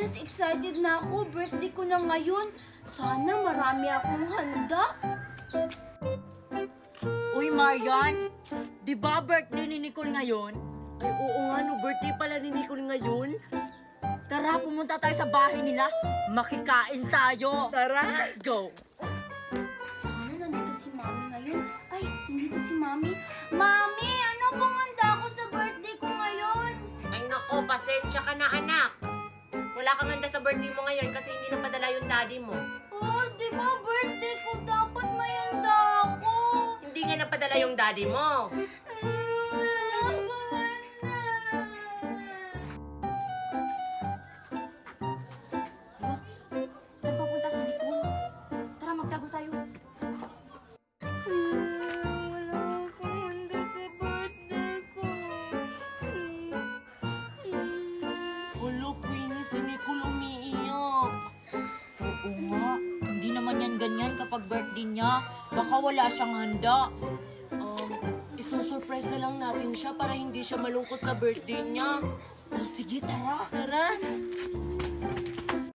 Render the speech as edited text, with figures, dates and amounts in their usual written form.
Princess, excited na ako. Birthday ko na ngayon. Sana marami akong handa. Uy, Marian, di ba birthday ni Nicole ngayon? Ay, oo nga, no, birthday pala ni Nicole ngayon. Tara, pumunta tayo sa bahay nila. Makikain tayo. Tara, let's go. Sana nandito si Mami ngayon. Ay, nandito si Mami. Mami, ano bang handa ko sa birthday ko ngayon? Ay nako, pasensya ka na anak. Wala kang handa sa birthday mo ngayon kasi hindi napadala yung daddy mo. Oh, di ba birthday ko? Dapat may handa ako. Hindi nga napadala yung daddy mo. Wala akong handa. Saan papunta si Nicole? Tara, magtago tayo. Wala akong handa sa birthday ko. Hulo, Queenie, si Nicole umiiyak. Oo nga, hindi naman yan ganyan kapag birthday niya. Baka wala siyang handa. Isusurprise na lang natin siya para hindi siya malungkot sa birthday niya. Oh, sige, tara. Tara.